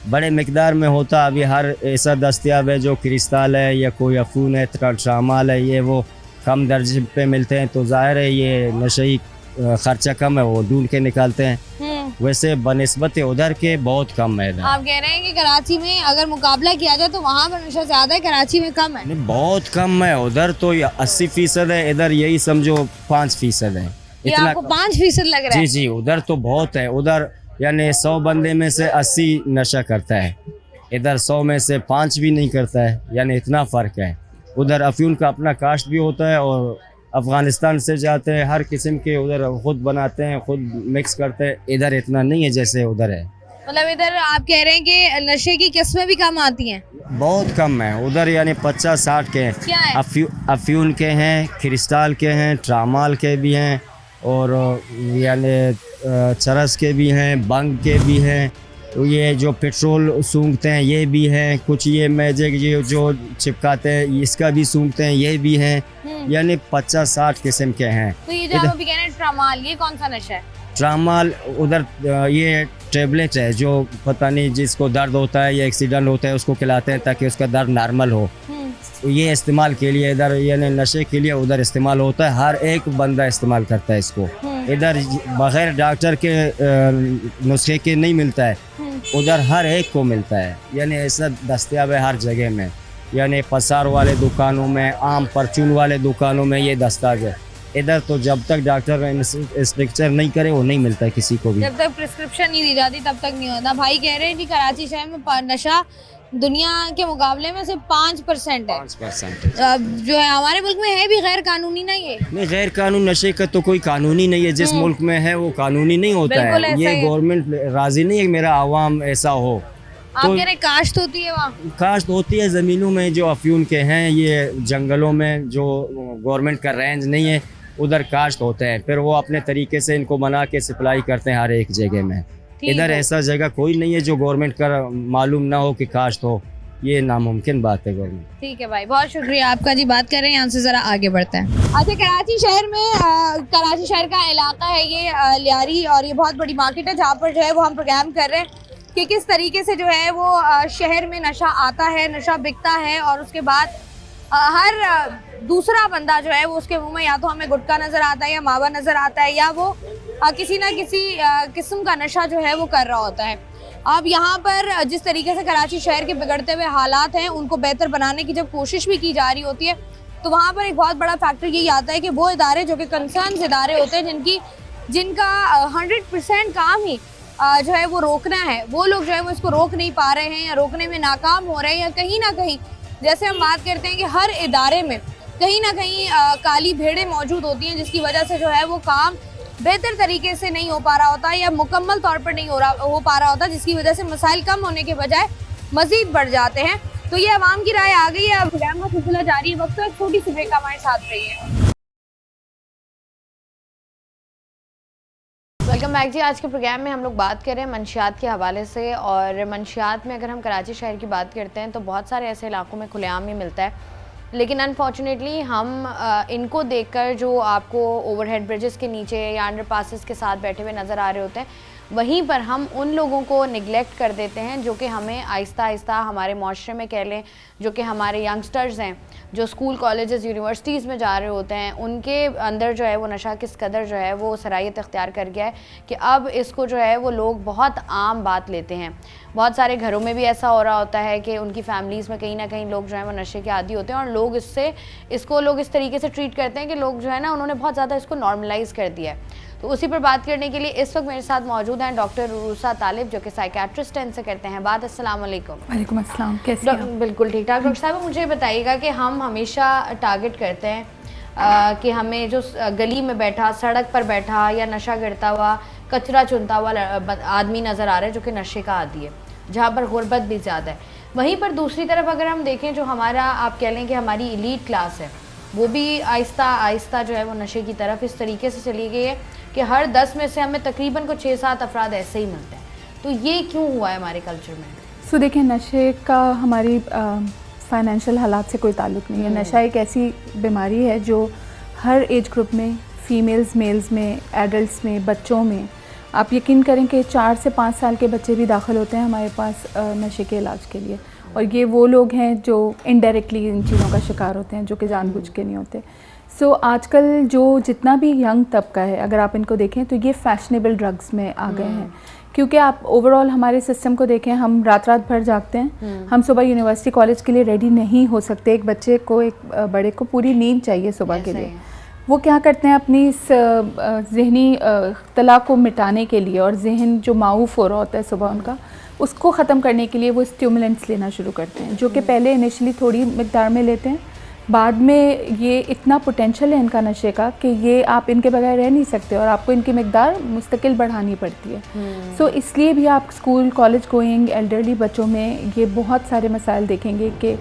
बड़े मिकदार में होता, अभी हर ऐसा दस्तियाब है जो क्रिस्टल है या कोई अफून है, ट्रामाल है, ये वो कम दर्जे पे मिलते हैं, तो जाहिर है ये नशे खर्चा कम है, वो ढूंढ के निकालते हैं। वैसे बनिस्बत उधर के बहुत कम है इधर।
आप कह रहे हैं कि कराची में अगर मुकाबला किया जाए तो वहाँ पर नशा ज़्यादा है, कराची में कम है?
नहीं, बहुत कम है उधर तो 80% है, इधर यही समझो 5% है।
ये आपको 5% लग रहा है?
जी, उधर तो बहुत है। उधर यानी 100 बंदे में से 80 नशा करता है, इधर 100 में से 5 भी नहीं करता है, यानी इतना फ़र्क है। उधर अफ्यून का अपना काश्त भी होता है और अफ़गानिस्तान से जाते हैं, हर किस्म के उधर खुद बनाते हैं, खुद मिक्स करते हैं, इधर इतना नहीं है जैसे उधर है।
मतलब इधर आप कह रहे हैं कि नशे की किस्में भी कम आती हैं?
बहुत कम है उधर, यानी 50-60 के हैं।
क्या है?
अफ्यून के हैं, क्रिस्टल के हैं, ट्रामाल के भी हैं, और यानी चरस के भी हैं, बंग के भी हैं, तो ये जो पेट्रोल सूंघते हैं ये भी हैं, कुछ ये मैजिक ये जो चिपकाते हैं इसका भी सूंघते हैं ये भी हैं, यानी 50-60 किस्म के हैं।
तो ये जो आप अभी कह रहे हैं ट्रामाल, ये कौन सा नशा है?
ट्रामाल उधर ये टेबलेट है जो पता नहीं जिसको दर्द होता है या एक्सीडेंट होता है उसको खिलाते हैं ताकि उसका दर्द नॉर्मल हो। तो ये इस्तेमाल के लिए इधर, यानी नशे के लिए उधर इस्तेमाल होता है, हर एक बंदा इस्तेमाल करता है इसको। इधर बगैर डॉक्टर के नुस्खे के नहीं मिलता है, उधर हर एक को मिलता है, यानी ऐसा दस्तियाब है हर जगह में, यानी पसार वाले दुकानों में, आम परचून वाले दुकानों में ये दस्तावेज है। इधर तो जब तक डॉक्टर इंस्ट्रक्चर नहीं करे वो नहीं मिलता है किसी को भी।
जब तक प्रिस्क्रिप्शन नहीं दी जाती तब तक नहीं होता। भाई कह रहे हैं कि कराची शहर में नशा दुनिया के मुकाबले में सिर्फ 5% है।
5%।
जो है हमारे मुल्क में है भी गैर कानूनी ना ये?
नहीं, गैर कानून नशे का तो कोई कानूनी नहीं है, जिस मुल्क में है वो कानूनी नहीं होता
बिल्कुल
है।
ऐसा
ये
ही है।
गवर्नमेंट राजी नहीं है कि मेरा आवाम ऐसा हो।
आप कह रहे काश्त होती है वहाँ?
काश्त होती है ज़मीनों में जो अफ्यून के हैं, ये जंगलों में जो गवर्नमेंट का रेंज नहीं है उधर काश्त होते हैं, फिर वो अपने तरीके से इनको बना के सप्लाई करते हैं हर एक जगह में। इधर ऐसा जगह कोई नहीं है जो गवर्नमेंट का मालूम ना हो कि काश्त हो, ये नामुमकिन बात है गवर्नमेंट।
ठीक है भाई, बहुत शुक्रिया आपका जी। बात कर रहे हैं, यहाँ से ज़रा आगे बढ़ते हैं। अच्छा, कराची शहर में कराची शहर का इलाका है ये लियारी, और ये बहुत बड़ी मार्केट है जहाँ पर जो है वो हम प्रोग्राम कर रहे हैं कि किस तरीके से जो है वो शहर में नशा आता है, नशा बिकता है, और उसके बाद हर दूसरा बंदा जो है वो उसके मुंह में या तो हमें गुटखा नज़र आता है या मावा नज़र आता है, या वो किसी ना किसी किस्म का नशा जो है वो कर रहा होता है। अब यहाँ पर जिस तरीके से कराची शहर के बिगड़ते हुए हालात हैं उनको बेहतर बनाने की जब कोशिश भी की जा रही होती है तो वहाँ पर एक बहुत बड़ा फैक्टर यही आता है कि वो इदारे जो कि कंसर्न इदारे होते हैं जिनका 100% काम ही जो है वो रोकना है, वो लोग जो है वो इसको रोक नहीं पा रहे हैं या रोकने में नाकाम हो रहे हैं, या कहीं ना कहीं जैसे हम बात करते हैं कि हर इदारे में कहीं ना कहीं काली भेड़ें मौजूद होती हैं जिसकी वजह से जो है वो काम बेहतर तरीके से नहीं हो पा रहा होता या मुकम्मल तौर पर नहीं हो पा रहा होता, जिसकी वजह से मसाइल कम होने के बजाय मज़ीद बढ़ जाते हैं। तो ये अवाम की राय आ गई है। अब प्रोग्राम का सिलसिला जारी है, वक्त तो एक छोटी सी ब्रेक हमारे साथ रही है। वेलकम बैक जी। आज के प्रोग्राम में हम लोग बात कर रहे हैं मंशियात के हवाले से, और मंशियात में अगर हम कराची शहर की बात करते हैं तो बहुत सारे ऐसे इलाकों में खुलेआम ही मिलता है, लेकिन अनफॉर्चुनेटली हम इनको देखकर जो आपको ओवरहेड ब्रिजेस के नीचे या अंडर पासेस के साथ बैठे हुए नज़र आ रहे होते हैं, वहीं पर हम उन लोगों को निगलेक्ट कर देते हैं जो कि हमें आहिस्ता आहिस्ता हमारे माशरे में कह लें, जो कि हमारे यंगस्टर्स हैं जो स्कूल कॉलेजेस यूनिवर्सिटीज़ में जा रहे होते हैं, उनके अंदर जो है वो नशा किस कदर जो है वो सरायत इख्तियार कर गया है कि अब इसको जो है वो लोग बहुत आम बात लेते हैं। बहुत सारे घरों में भी ऐसा हो रहा होता है कि उनकी फैमिलीज़ में कहीं ना कहीं लोग जो है वो नशे के आदी होते हैं, और लोग इसको लोग इस तरीके से ट्रीट करते हैं कि लोग जो है ना उन्होंने बहुत ज़्यादा इसको नॉर्मलाइज़ कर दिया है। तो उसी पर बात करने के लिए इस वक्त मेरे साथ मौजूद हैं डॉक्टर उरूसा तालिब जो कि साइकेट्रिस्ट हैं, इनसे करते हैं बात। अस्सलाम वालेकुम।
वालेकुम अस्सलाम, कैसे हैं?
बिल्कुल ठीक ठाक। डॉक्टर साहब मुझे बताइएगा कि हम हमेशा टारगेट करते हैं कि हमें जो गली में बैठा, सड़क पर बैठा या नशा गिरता हुआ, कचरा चुनता हुआ आदमी नज़र आ रहा है जो कि नशे का आदी है, जहाँ पर गुर्बत भी ज़्यादा है। वहीं पर दूसरी तरफ अगर हम देखें जो हमारा आप कह लें कि हमारी एलीट क्लास है, वो भी आहिस्ता आहिस्ता जो है वो नशे की तरफ इस तरीके से चली गई है कि हर 10 में से हमें तकरीबन को 6-7 अफराद ऐसे ही मिलते हैं। तो ये क्यों हुआ है हमारे कल्चर में?
सो देखिए, नशे का हमारी फाइनेंशियल हालात से कोई ताल्लुक़ नहीं है। नशा एक ऐसी बीमारी है जो हर एज ग्रुप में, फीमेल्स, मेल्स में, एडल्ट्स में, बच्चों में, आप यकीन करें कि 4 से 5 साल के बच्चे भी दाखिल होते हैं हमारे पास नशे के इलाज के लिए, और ये वो लोग हैं जो इनडायरेक्टली इन चीज़ों का शिकार होते हैं, जो कि जानबूझ के नहीं होते। सो आजकल जो जितना भी यंग तबका है, अगर आप इनको देखें तो ये फैशनेबल ड्रग्स में आ गए हैं, क्योंकि आप ओवरऑल हमारे सिस्टम को देखें, हम रात भर जागते हैं, हम सुबह यूनिवर्सिटी कॉलेज के लिए रेडी नहीं हो सकते। एक बच्चे को, एक बड़े को पूरी नींद चाहिए सुबह के लिए। वो क्या करते हैं, अपनी इस ज़हनी तला को मिटाने के लिए, और जहन जो माऊफ हो रहा होता है सुबह उनका, उसको ख़त्म करने के लिए वो स्टिमुलेंट्स लेना शुरू करते हैं, जो कि पहले इनिशियली थोड़ी मिकदार में लेते हैं, बाद में ये इतना पोटेंशियल है इनका नशे का कि ये आप इनके बगैर रह नहीं सकते, और आपको इनकी मिकदार मुस्तकिल बढ़ानी पड़ती है। सो इसलिए भी आप स्कूल, कॉलेज गोइंग एल्डरली बच्चों में ये बहुत सारे मसाइल देखेंगे कि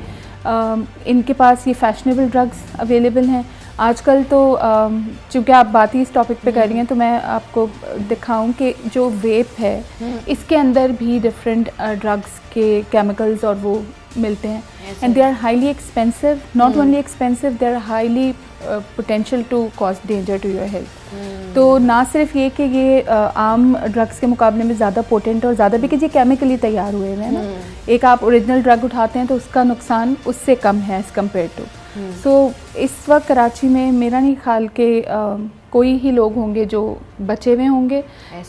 इनके पास ये फैशनेबल ड्रग्स अवेलेबल हैं आजकल। तो चूँकि आप बात ही इस टॉपिक पे कर रही हैं तो मैं आपको दिखाऊं कि जो वेप है इसके अंदर भी डिफरेंट ड्रग्स के केमिकल्स और वो मिलते हैं, and they are highly expensive. Not only expensive, they are highly potential to cause danger to your health. तो ना सिर्फ ये कि ये आम ड्रग्स के मुकाबले में ज़्यादा पोटेंट और ज़्यादा भी कि ये केमिकली तैयार हुए हैं ना, एक आप ओरिजिनल ड्रग उठाते हैं तो उसका नुकसान उससे कम है एज़ कम्पेयर टू। सो इस वक्त कराची में मेरा नहीं ख्याल कि कोई ही लोग होंगे जो बचे हुए होंगे,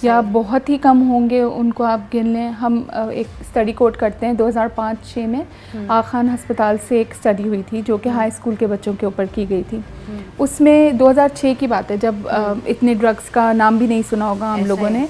या बहुत ही कम होंगे, उनको आप गिन लें। हम एक स्टडी कोट करते हैं 2005-06 में आगा खान हस्पताल से एक स्टडी हुई थी जो कि हाई स्कूल के बच्चों के ऊपर की गई थी। उसमें 2006 की बात है, जब इतने ड्रग्स का नाम भी नहीं सुना होगा हम लोगों ने,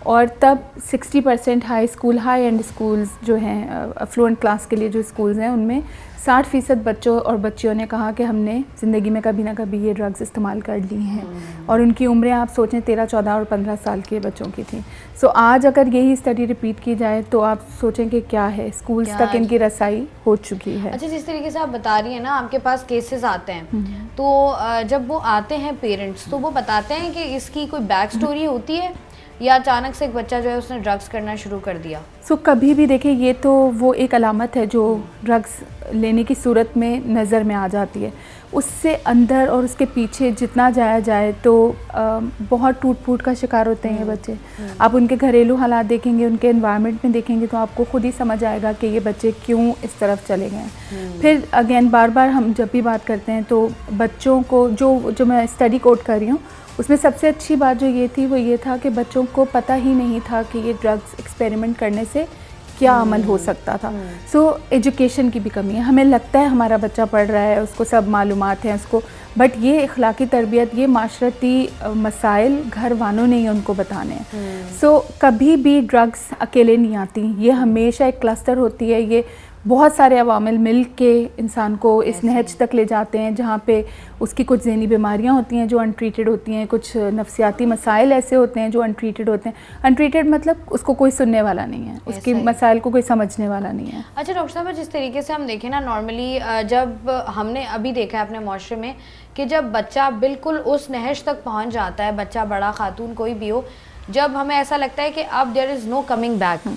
और तब 60% high school, high and schools जो हैं, अफ्लुएंट क्लास के लिए जो स्कूल्स हैं, उनमें 60% बच्चों और बच्चियों ने कहा कि हमने ज़िंदगी में कभी ना कभी ये ड्रग्स इस्तेमाल कर ली हैं। और उनकी उम्रें आप सोचें 13, 14 और 15 साल के बच्चों की थी। सो आज अगर यही स्टडी रिपीट की जाए तो आप सोचें कि क्या है, स्कूल्स तक इनकी रसाई हो चुकी है।
अच्छा, जिस तरीके से आप बता रही हैं ना, आपके पास केसेस आते हैं, तो जब वो आते हैं पेरेंट्स, तो वो बताते हैं कि इसकी कोई बैक स्टोरी होती है या अचानक से एक बच्चा जो है उसने ड्रग्स करना शुरू कर दिया?
सो कभी भी देखिए, ये तो वो एक अलामत है जो ड्रग्स लेने की सूरत में नज़र में आ जाती है। उससे अंदर और उसके पीछे जितना जाया जाए तो बहुत टूट फूट का शिकार होते हैं ये बच्चे। आप उनके घरेलू हालात देखेंगे, उनके एनवायरनमेंट में देखेंगे तो आपको खुद ही समझ आएगा कि ये बच्चे क्यों इस तरफ चले गए। फिर अगेन बार बार हम जब भी बात करते हैं तो बच्चों को जो मैं स्टडी कोट कर रही हूँ, उसमें सबसे अच्छी बात जो ये थी वो ये था कि बच्चों को पता ही नहीं था कि ये ड्रग्स एक्सपेरिमेंट करने से क्या अमल हो सकता था। सो एजुकेशन की भी कमी है। हमें लगता है हमारा बच्चा पढ़ रहा है, उसको सब मालूमात हैं उसको, बट ये इखलाकी तरबियत, ये माशरती मसाइल घर वालों ने ही उनको बताने हैं। सो कभी भी ड्रग्स अकेले नहीं आती, ये हमेशा एक क्लस्टर होती है। ये बहुत सारे अवामिल मिल के इंसान को इस नहज तक ले जाते हैं जहाँ पे उसकी कुछ ज़हनी बीमारियाँ होती हैं जो अनट्रीटेड होती हैं, कुछ नफ्सियाती मसाइल ऐसे होते हैं जो अनट्रीटेड होते हैं। अनट्रीटेड मतलब उसको कोई सुनने वाला नहीं है, उसकी मसाइल को कोई समझने वाला नहीं है।
अच्छा डॉक्टर साहब, जिस तरीके से हम देखें ना, नॉर्मली जब हमने अभी देखा है अपने माशरे में कि जब बच्चा बिल्कुल उस नहज तक पहुँच जाता है, बच्चा बड़ा खातून कोई भी हो, जब हमें ऐसा लगता है कि अब there is no coming back,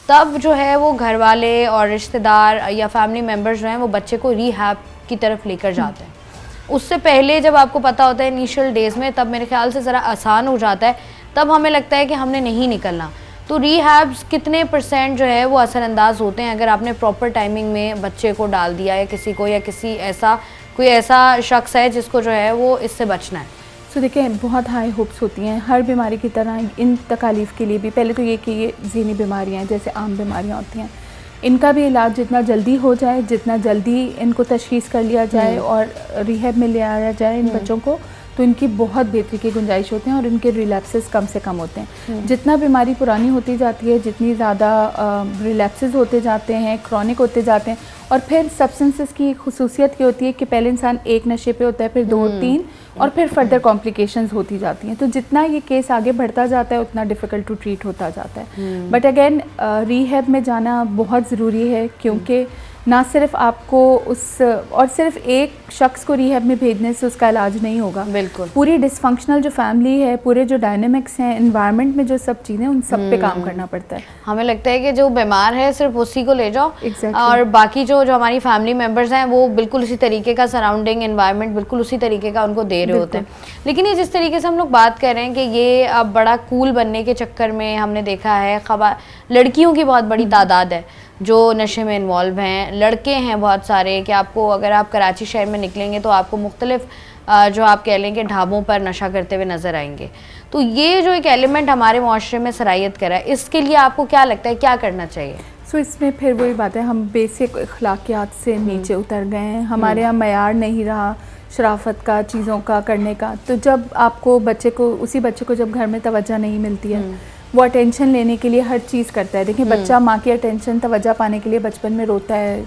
तब जो है वो घर वाले और रिश्तेदार या फैमिली मेम्बर्स जो हैं वो बच्चे को रीहैब की तरफ लेकर जाते हैं। उससे पहले जब आपको पता होता है इनिशियल डेज़ में, तब मेरे ख्याल से ज़रा आसान हो जाता है, तब हमें लगता है कि हमने नहीं निकलना। तो रीहैब्स कितने % जो है वो असरअंदाज होते हैं अगर आपने प्रॉपर टाइमिंग में बच्चे को डाल दिया है किसी को, या कोई ऐसा शख्स है जिसको जो है वो इससे बचना है?
सो देखिए, बहुत हाई होप्स होती हैं हर बीमारी की तरह। इन तकालीफ़ के लिए भी पहले तो ये कि ये ज़हनी बीमारियाँ हैं जैसे आम बीमारियाँ होती हैं, इनका भी इलाज जितना जल्दी हो जाए, जितना जल्दी इनको तशख़ीस कर लिया जाए और रिहैब में ले आया जाए इन बच्चों को, तो इनकी बहुत बेहतरी की गुंजाइश होते हैं और इनके रिलैप्सेस कम से कम होते हैं। जितना बीमारी पुरानी होती जाती है, जितनी ज़्यादा रिलैप्सेस होते जाते हैं, क्रॉनिक होते जाते हैं, और फिर सब्सटेंसेस की खुसूसियत ये होती है कि पहले इंसान एक नशे पे होता है, फिर 2, 3 और फिर फर्दर कॉम्प्लिकेशंस होती जाती हैं। तो जितना ये केस आगे बढ़ता जाता है उतना डिफ़िकल्ट टू ट्रीट होता जाता है। बट अगेन रीहैब में जाना बहुत ज़रूरी है, क्योंकि ना सिर्फ आपको और सिर्फ एक शख्स को रीहैब में भेजने से उसका इलाज नहीं होगा।
बिल्कुल, पूरी
पूरी डिसफंक्शनल जो फैमिली है, पूरे जो डायनेमिक्स हैं, एनवायरनमेंट में जो सब चीज़ें, उन सब पे काम करना पड़ता है।
हमें लगता है कि जो बीमार है सिर्फ उसी को ले जाओ,
Exactly.
और बाकी जो हमारी फैमिली मेम्बर्स हैं वो बिल्कुल उसी तरीके का सराउंडिंग एनवायरनमेंट बिल्कुल उसी तरीके का उनको दे रहे होते हैं। लेकिन ये जिस तरीके से हम लोग बात कर रहे हैं कि ये अब बड़ा कूल बनने के चक्कर में हमने देखा है लड़कियों की बहुत बड़ी तादाद है जो नशे में इन्वॉल्व हैं, लड़के हैं बहुत सारे, कि आपको अगर आप कराची शहर में निकलेंगे तो आपको मुख्तलिफ जो आप कह लें कि ढाबों पर नशा करते हुए नज़र आएंगे। तो ये जो एक एलिमेंट हमारे माशरे में सरायत करा है, इसके लिए आपको क्या लगता है क्या करना चाहिए?
सो इसमें फिर वही बात है, हम बेसिक अखलाकियात से नीचे उतर गए हैं। हमारे यहाँ मयार नहीं रहा शराफत का, चीज़ों का करने का। तो जब आपको उसी बच्चे को जब घर में तवज्जो नहीं मिलती है, वो अटेंशन लेने के लिए हर चीज़ करता है। देखिए, बच्चा माँ की अटेंशन तवज्जो पाने के लिए बचपन में रोता है,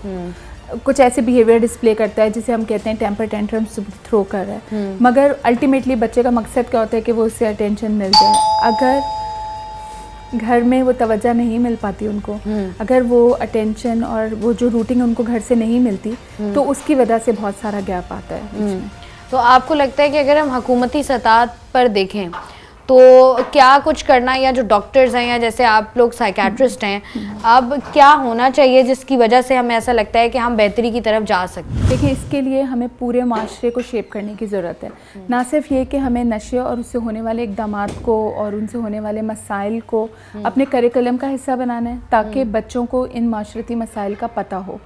कुछ ऐसे बिहेवियर डिस्प्ले करता है जिसे हम कहते हैं टेम्पर टेंट्रम्स थ्रो कर रहा है, मगर अल्टीमेटली बच्चे का मकसद क्या होता है कि वो उससे अटेंशन मिल जाए। अगर घर में वो तवज्जो नहीं मिल पाती उनको, अगर वो अटेंशन और वो जो रूटीन उनको घर से नहीं मिलती, तो उसकी वजह से बहुत सारा गैप आता है बीच में।
तो आपको लगता है कि अगर हम हुकूमती सतह पर देखें तो क्या कुछ करना, या जो डॉक्टर्स हैं या जैसे आप लोग साइकेट्रिस्ट हैं, अब क्या होना चाहिए जिसकी वजह से हमें ऐसा लगता है कि हम बेहतरी की तरफ जा सकते?
देखिए, इसके लिए हमें पूरे माशरे को शेप करने की ज़रूरत है। ना सिर्फ ये कि हमें नशे और उससे होने वाले इक़दामात को और उनसे होने वाले मसाइल को अपने करिकुलम का हिस्सा बनाना है, ताकि बच्चों को इन माशरती मसाइल का पता हो।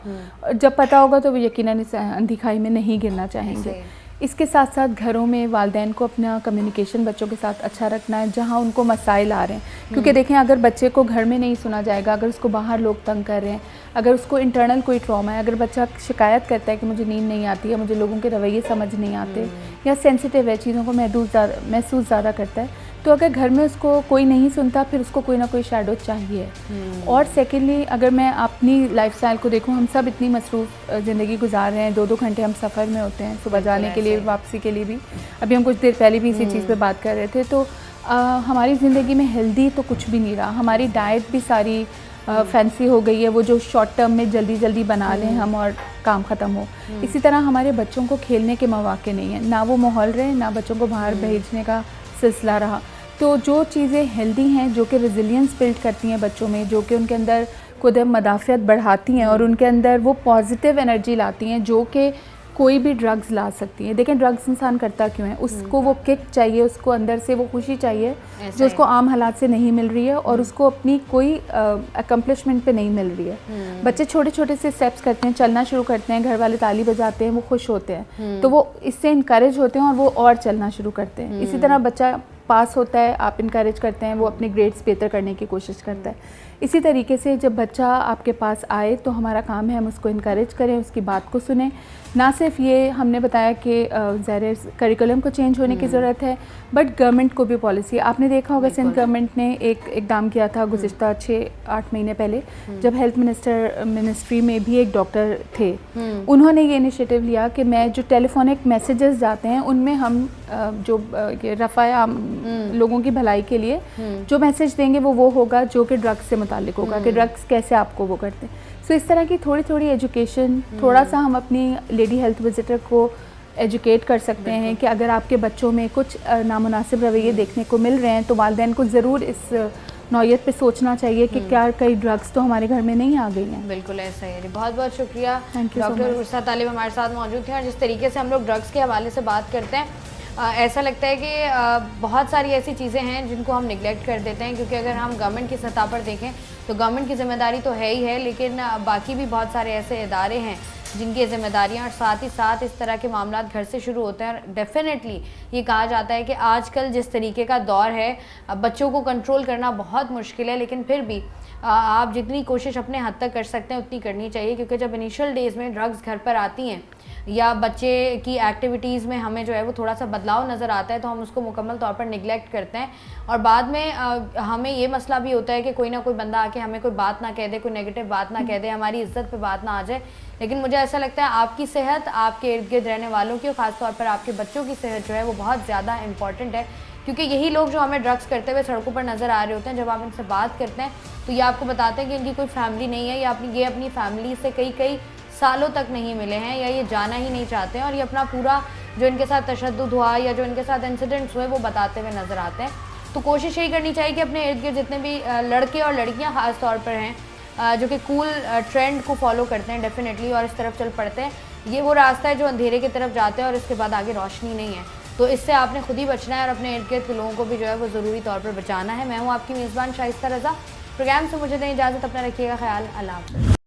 जब पता होगा तो वो यकीनन इस अंधेखाई में नहीं गिरना चाहेंगे। इसके साथ साथ घरों में वालिदैन को अपना कम्युनिकेशन बच्चों के साथ अच्छा रखना है, जहाँ उनको मसाइल आ रहे हैं। क्योंकि देखें, अगर बच्चे को घर में नहीं सुना जाएगा, अगर उसको बाहर लोग तंग कर रहे हैं, अगर उसको इंटरनल कोई ट्रॉमा है, अगर बच्चा शिकायत करता है कि मुझे नींद नहीं आती है, मुझे लोगों के रवैये समझ नहीं आते, या सेंसिटिव है, चीज़ों को महसूस ज़्यादा करता है, तो अगर घर में उसको कोई नहीं सुनता फिर उसको कोई ना कोई शैडो चाहिए। और सेकेंडली अगर मैं अपनी लाइफस्टाइल को देखूं, हम सब इतनी मसरूफ़ ज़िंदगी गुजार रहे हैं, 2-2 घंटे हम सफ़र में होते हैं, सुबह जाने के लिए, वापसी के लिए भी। अभी हम कुछ देर पहले भी इसी चीज़ पे बात कर रहे थे। तो हमारी ज़िंदगी में हेल्दी तो कुछ भी नहीं रहा, हमारी डाइट भी सारी फैंसी हो गई है, वो जो शॉर्ट टर्म में जल्दी जल्दी बना लें हम और काम ख़त्म हो। इसी तरह हमारे बच्चों को खेलने के मौके नहीं है, ना वो माहौल रहे, ना बच्चों को बाहर भेजने का सिलसिला रहा। तो जो चीज़ें हेल्दी हैं, जो कि रेजिलियंस बिल्ड करती हैं बच्चों में, जो कि उनके अंदर खुद मदाफ़ियत बढ़ाती हैं और उनके अंदर वो पॉजिटिव एनर्जी लाती हैं, जो कि कोई भी ड्रग्स ला सकती है। देखें ड्रग्स इंसान करता क्यों है, उसको वो किक चाहिए, उसको अंदर से वो खुशी चाहिए जो उसको आम हालात से नहीं मिल रही है और उसको अपनी कोई अकम्पलिशमेंट पे नहीं मिल रही है। बच्चे छोटे छोटे से स्टेप्स करते हैं, चलना शुरू करते हैं, घर वाले ताली बजाते हैं, वो खुश होते हैं, तो वो इससे इनकरेज होते हैं और वो और चलना शुरू करते हैं। इसी तरह बच्चा पास होता है, आप इनकरेज करते हैं, वो अपने ग्रेड्स बेहतर करने की कोशिश करता है। इसी तरीके से जब बच्चा आपके पास आए तो हमारा काम है हम उसको इनकरेज करें, उसकी बात को सुने। ना सिर्फ ये हमने बताया कि ज़ाहिर करिकुलम को चेंज होने की ज़रूरत है, बट गवर्नमेंट को भी पॉलिसी, आपने देखा होगा सिंध गवर्नमेंट ने एक इकदाम किया था गुज़िश्ता 6-8 महीने पहले, जब हेल्थ मिनिस्ट्री में भी एक डॉक्टर थे, उन्होंने ये इनिशिएटिव लिया कि मैं जो टेलीफोनिक मैसेजेस जाते हैं उनमें हम जो रफ़ा लोगों की भलाई के लिए जो मैसेज देंगे वो होगा जो कि ड्रग्स से मुताल्लिक होगा, कि ड्रग्स कैसे आपको वो करते हैं। सो इस तरह की थोड़ी थोड़ी एजुकेशन, थोड़ा सा हम अपनी लेडी हेल्थ विजिटर को एजुकेट कर सकते हैं कि अगर आपके बच्चों में कुछ नामुनासिब रवैये देखने को मिल रहे हैं तो वालिदैन को ज़रूर इस नौयत पे सोचना चाहिए कि क्या कई ड्रग्स तो हमारे घर में नहीं आ गई हैं।
बिल्कुल ऐसा है। बहुत बहुत शुक्रिया डॉक्टर उर्सा तालिब हमारे साथ मौजूद थे। और जिस तरीके से हम लोग ड्रग्स के हवाले से बात करते हैं, ऐसा लगता है कि बहुत सारी ऐसी चीज़ें हैं जिनको हम निगलेक्ट कर देते हैं, क्योंकि अगर हम गवर्नमेंट की सतह पर देखें तो गवर्नमेंट की ज़िम्मेदारी तो है ही है, लेकिन बाकी भी बहुत सारे ऐसे इदारे हैं जिनकी ज़िम्मेदारियां, और साथ ही साथ इस तरह के मामला घर से शुरू होते हैं। और डेफिनेटली ये कहा जाता है कि आजकल जिस तरीके का दौर है, बच्चों को कंट्रोल करना बहुत मुश्किल है, लेकिन फिर भी आप जितनी कोशिश अपने हद तक कर सकते हैं उतनी करनी चाहिए, क्योंकि जब इनिशियल डेज़ में ड्रग्स घर पर आती हैं या बच्चे की एक्टिविटीज़ में हमें जो है वो थोड़ा सा बदलाव नज़र आता है तो हम उसको मुकम्मल तौर पर निगलेक्ट करते हैं, और बाद में हमें ये मसला भी होता है कि कोई ना कोई बंदा आके हमें कोई बात ना कह दे, कोई नेगेटिव बात ना कह दे, हमारी इज्जत पे बात ना आ जाए। लेकिन मुझे ऐसा लगता है आपकी सेहत, आपके इर्द गिर्द रहने वालों की और ख़ासतौर पर आपके बच्चों की सेहत जो है वो बहुत ज़्यादा इंपॉर्टेंट है, क्योंकि यही लोग जो हमें ड्रग्स करते हुए सड़कों पर नज़र आ रहे होते हैं, जब आप इनसे बात करते हैं तो ये आपको बताते हैं कि इनकी कोई फैमिली नहीं है, या ये अपनी फैमिली से कई सालों तक नहीं मिले हैं, या ये जाना ही नहीं चाहते हैं, और ये अपना पूरा जो इनके साथ तशद्दुद हुआ या जो इनके साथ इंसिडेंट्स हुए वो बताते हुए नज़र आते हैं। तो कोशिश यही करनी चाहिए कि अपने इर्द गिर्द जितने भी लड़के और लड़कियां ख़ास तौर पर हैं जो कि कूल ट्रेंड को फॉलो करते हैं डेफिनेटली और इस तरफ चल पड़ते हैं, ये वो रास्ता है जो अंधेरे की तरफ जाते हैं और इसके बाद आगे रोशनी नहीं है। तो इससे आपने खुद ही बचना है और अपने इर्द गिर्द के लोगों को भी जो है वो ज़रूरी तौर पर बचाना है। मैं हूँ आपकी मेज़बान शाइस्ता रज़ा। प्रोग्राम से मुझे दें इजाज़त, अपना रखिएगा ख्याल। अल्लाह हाफ़िज़।